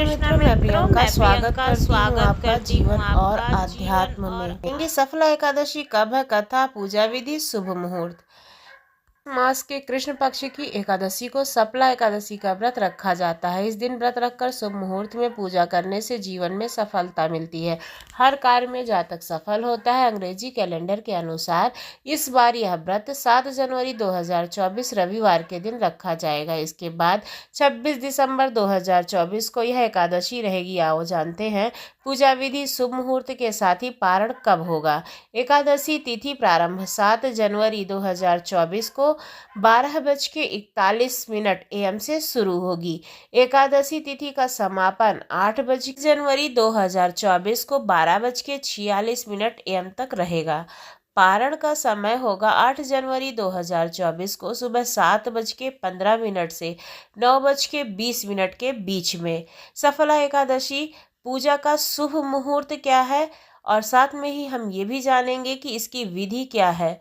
कृष्ण मित्रों, मैं प्रियंका स्वागत करती हूँ आपका जीवन और आध्यात्म में। सफला एकादशी कब है? कथा, पूजा विधि, शुभ मुहूर्त। मास के कृष्ण पक्ष की एकादशी को सफला एकादशी का व्रत रखा जाता है। इस दिन व्रत रखकर शुभ मुहूर्त में पूजा करने से जीवन में सफलता मिलती है, हर कार्य में जातक सफल होता है। अंग्रेजी कैलेंडर के अनुसार इस बार यह व्रत 7 जनवरी 2024 रविवार के दिन रखा जाएगा। इसके बाद 26 दिसंबर 2024 को यह एकादशी रहेगी। आओ जानते हैं पूजा विधि, शुभ मुहूर्त के साथ ही पारण कब होगा। एकादशी तिथि प्रारंभ 7 जनवरी 2024 को 12:41 AM से शुरू होगी। एकादशी तिथि का समापन 8 जनवरी 2024 को 12:46 AM तक रहेगा। पारण का समय होगा 8 जनवरी 2024 को सुबह 7:15 से 9:20 के बीच में। सफला एकादशी पूजा का शुभ मुहूर्त क्या है और साथ में ही हम ये भी जानेंगे कि इसकी विधि क्या है।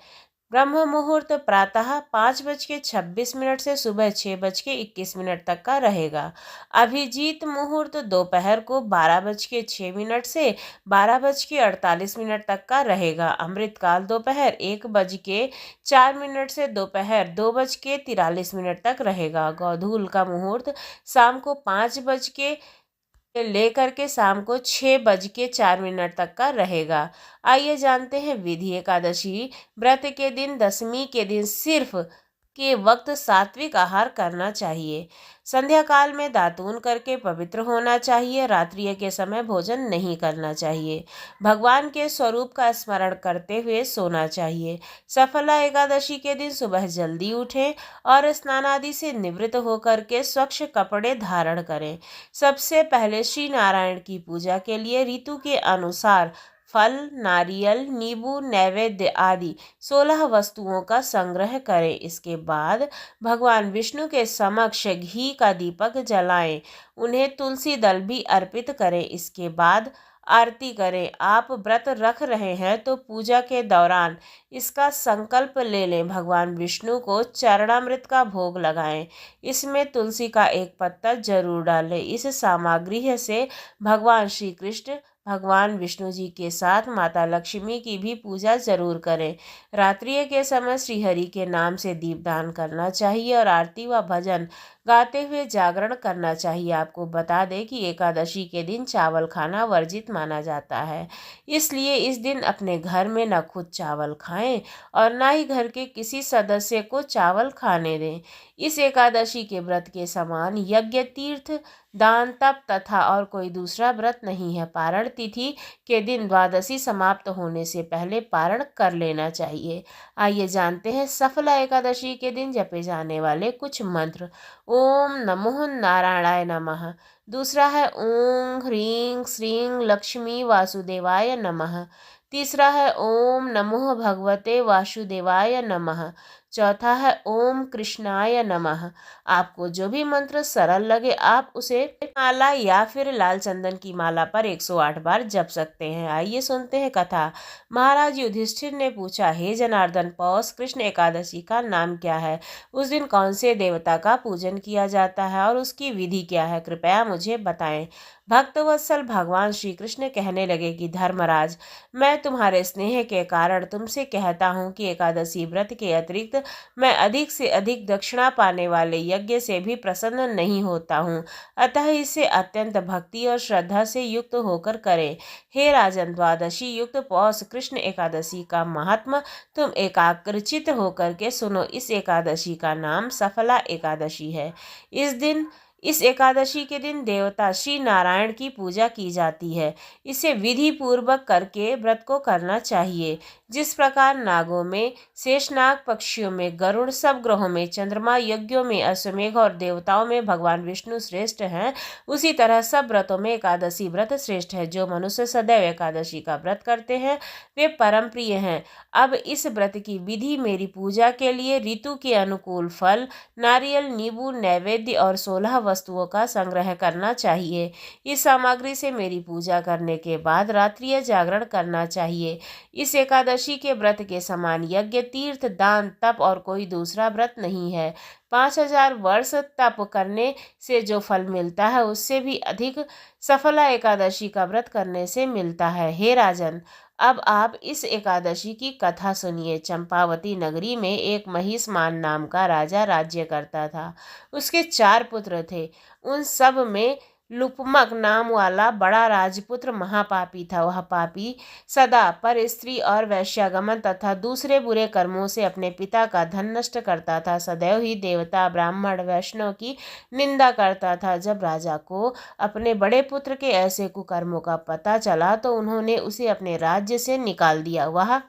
ब्रह्म मुहूर्त प्रातः 5:26 से सुबह 6:21 तक का रहेगा। अभिजीत मुहूर्त दोपहर को 12:06 से 12:48 तक का रहेगा। अमृतकाल दोपहर 1:04 से दोपहर 2:43 तक रहेगा। गोधूल का मुहूर्त शाम को 5 से लेकर के शाम को 6:04 तक का रहेगा। आइए जानते हैं विधि। एकादशी व्रत के दिन, दशमी के दिन सिर्फ के वक्त सात्विक आहार करना चाहिए। संध्या काल में दातून करके पवित्र होना चाहिए। रात्रि के समय भोजन नहीं करना चाहिए। भगवान के स्वरूप का स्मरण करते हुए सोना चाहिए। सफला एकादशी के दिन सुबह जल्दी उठें और स्नान आदि से निवृत्त होकर के स्वच्छ कपड़े धारण करें। सबसे पहले श्री नारायण की पूजा के लिए ऋतु के अनुसार फल, नारियल, नींबू, नैवेद्य आदि 16 वस्तुओं का संग्रह करें। इसके बाद भगवान विष्णु के समक्ष घी का दीपक जलाएं। उन्हें तुलसी दल भी अर्पित करें। इसके बाद आरती करें। आप व्रत रख रहे हैं तो पूजा के दौरान इसका संकल्प ले लें। भगवान विष्णु को चरणामृत का भोग लगाएं। इसमें तुलसी का एक पत्ता जरूर डालें। इस सामग्री से भगवान श्री कृष्ण, भगवान विष्णु जी के साथ माता लक्ष्मी की भी पूजा जरूर करें। रात्रि के समय श्रीहरि के नाम से दीपदान करना चाहिए और आरती व भजन गाते हुए जागरण करना चाहिए। आपको बता दें कि एकादशी के दिन चावल खाना वर्जित माना जाता है, इसलिए इस दिन अपने घर में न खुद चावल खाएं और न ही घर के किसी सदस्य को चावल खाने दें। इस एकादशी के व्रत के समान यज्ञ, तीर्थ, दान, तप तथा और कोई दूसरा व्रत नहीं है। पारण तिथि के दिन द्वादशी समाप्त होने से पहले पारण कर लेना चाहिए। आइए जानते हैं सफला एकादशी के दिन जपे जाने वाले कुछ मंत्र। ओम नमो नारायणाय नमः। दूसरा है ओम ह्रीं श्रीं लक्ष्मी वासुदेवाय नमः। तीसरा है ओम नमो भगवते वासुदेवाय नमः। चौथा है ओम कृष्णाय नमः। आपको जो भी मंत्र सरल लगे आप उसे माला या फिर लाल चंदन की माला पर 108 बार जप सकते हैं। आइए सुनते हैं कथा। महाराज युधिष्ठिर ने पूछा, हे जनार्दन, पौष कृष्ण एकादशी का नाम क्या है? उस दिन कौन से देवता का पूजन किया जाता है और उसकी विधि क्या है? कृपया मुझे बताएं। भक्तवत्सल भगवान श्री कृष्ण कहने लगे कि धर्मराज, मैं तुम्हारे स्नेह के कारण तुमसे कहता हूँ कि एकादशी व्रत के अतिरिक्त मैं अधिक से अधिक दक्षिणा पाने वाले यज्ञ से भी प्रसन्न नहीं होता हूँ, अतः इसे अत्यंत भक्ति और श्रद्धा से युक्त होकर करें। हे राजन, द्वादशी युक्त पौष कृष्ण एकादशी का महात्म तुम एकाग्रचित होकर के सुनो। इस एकादशी का नाम सफला एकादशी है। इस एकादशी के दिन देवता श्री नारायण की पूजा की जाती है। इसे विधि पूर्वक करके व्रत को करना चाहिए। जिस प्रकार नागों में शेषनाग, पक्षियों में गरुड़, सब ग्रहों में चंद्रमा, यज्ञों में अश्वमेघ और देवताओं में भगवान विष्णु श्रेष्ठ हैं, उसी तरह सब व्रतों में एकादशी व्रत श्रेष्ठ है। जो मनुष्य सदैव एकादशी का व्रत करते हैं वे परम प्रिय हैं। अब इस व्रत की विधि। मेरी पूजा के लिए ऋतु के अनुकूल फल, नारियल, नींबू, नैवेद्य और 16 वस्तुओं का संग्रह करना चाहिए। इस सामग्री से मेरी पूजा करने के बाद रात्रि जागरण करना चाहिए। इस एकादशी के व्रत के समान यज्ञ, तीर्थ, दान, तप और कोई दूसरा व्रत नहीं है। 5000 वर्ष तप करने से जो फल मिलता है उससे भी अधिक सफला एकादशी का व्रत करने से मिलता है। हे राजन, अब आप इस एकादशी की कथा सुनिए। चंपावती नगरी में एक महिष्मान नाम का राजा राज्य करता था। उसके 4 पुत्र थे। उन सब में लुपमक नाम वाला बड़ा राजपुत्र महापापी था। वह पापी सदा पर स्त्री और वैश्यागमन तथा दूसरे बुरे कर्मों से अपने पिता का धन नष्ट करता था। सदैव ही देवता, ब्राह्मण, वैष्णव की निंदा करता था। जब राजा को अपने बड़े पुत्र के ऐसे कुकर्मों का पता चला तो उन्होंने उसे अपने राज्य से निकाल दिया। वह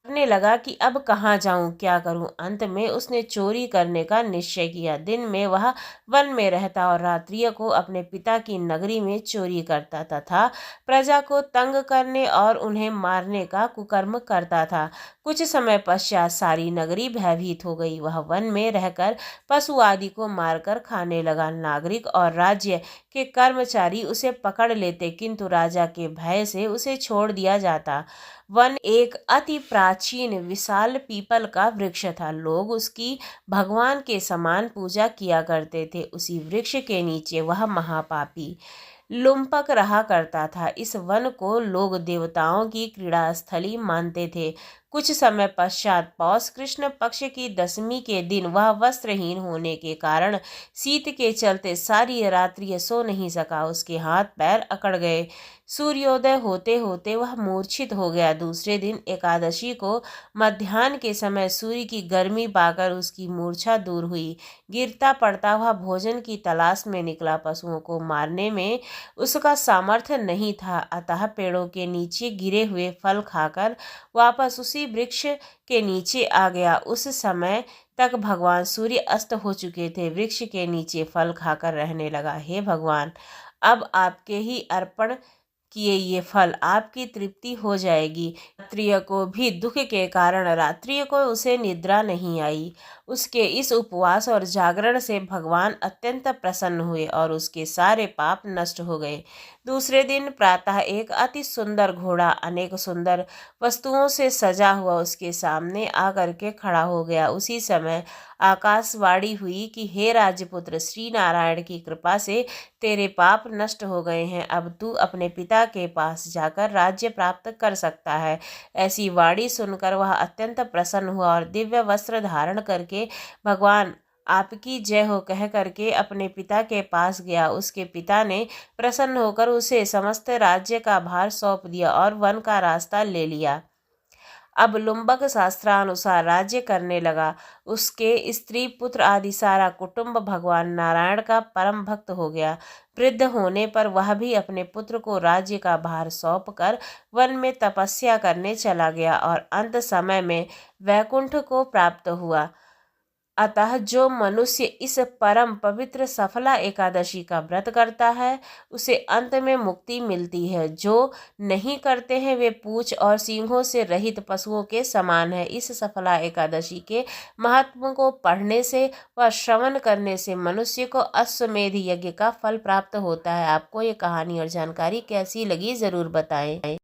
करने लगा कि अब कहाँ जाऊं, क्या करूं। अंत में उसने चोरी करने का निश्चय किया। दिन में वह वन में रहता और रात्रियों को अपने पिता की नगरी में चोरी करता तथा प्रजा को तंग करने और उन्हें मारने का कुकर्म करता था। कुछ समय पश्चात सारी नगरी भयभीत हो गई। वह वन में रहकर पशु आदि को मारकर खाने लगा। नागरिक और राज्य के कर्मचारी उसे पकड़ लेते, किंतु राजा के भय से उसे छोड़ दिया जाता। वन एक अति प्राचीन विशाल पीपल का वृक्ष था। लोग उसकी भगवान के समान पूजा किया करते थे। उसी वृक्ष के नीचे वह महापापी लुम्पक रहा करता था। इस वन को लोग देवताओं की क्रीड़ा स्थली मानते थे। कुछ समय पश्चात पौष कृष्ण पक्ष की 10वीं के दिन वह वस्त्रहीन होने के कारण शीत के चलते सारी रात्रि सो नहीं सका। उसके हाथ पैर अकड़ गए। सूर्योदय होते होते वह मूर्छित हो गया। दूसरे दिन एकादशी को मध्याह्न के समय सूर्य की गर्मी पाकर उसकी मूर्छा दूर हुई। गिरता पड़ता वह भोजन की तलाश में निकला। पशुओं को मारने में उसका सामर्थ्य नहीं था, अतः पेड़ों के नीचे गिरे हुए फल खाकर वापस उसी वृक्ष के नीचे आ गया। उस समय तक भगवान सूर्य अस्त हो चुके थे। वृक्ष के नीचे फल खाकर रहने लगा। हे भगवान, अब आपके ही अर्पण किए ये फल आपकी तृप्ति हो जाएगी। रात्रिय को भी दुख के कारण रात्रि को उसे निद्रा नहीं आई। उसके इस उपवास और जागरण से भगवान अत्यंत प्रसन्न हुए और उसके सारे पाप नष्ट हो गए। दूसरे दिन प्रातः एक अति सुंदर घोड़ा अनेक सुंदर वस्तुओं से सजा हुआ उसके सामने आकर के खड़ा हो गया। उसी समय आकाशवाणी हुई कि हे राजपुत्र, श्री नारायण की कृपा से तेरे पाप नष्ट हो गए हैं। अब तू अपने पिता के पास जाकर राज्य प्राप्त कर सकता है। ऐसी वाणी सुनकर वह अत्यंत प्रसन्न हुआ और दिव्य वस्त्र धारण करके भगवान आपकी जय हो कह करके अपने पिता के पास गया। उसके पिता ने प्रसन्न होकर उसे समस्त राज्य का भार सौंप दिया और वन का रास्ता ले लिया। अब लुम्बक शास्त्रानुसार राज्य करने लगा। उसके स्त्री पुत्र आदि सारा कुटुंब भगवान नारायण का परम भक्त हो गया। वृद्ध होने पर वह भी अपने पुत्र को राज्य का भार सौंप कर वन में तपस्या करने चला गया और अंत समय में वैकुंठ को प्राप्त हुआ। अतः जो मनुष्य इस परम पवित्र सफला एकादशी का व्रत करता है उसे अंत में मुक्ति मिलती है। जो नहीं करते हैं वे पूंछ और सींगों से रहित पशुओं के समान है। इस सफला एकादशी के महत्व को पढ़ने से व श्रवण करने से मनुष्य को अश्वमेध यज्ञ का फल प्राप्त होता है। आपको ये कहानी और जानकारी कैसी लगी जरूर बताएं।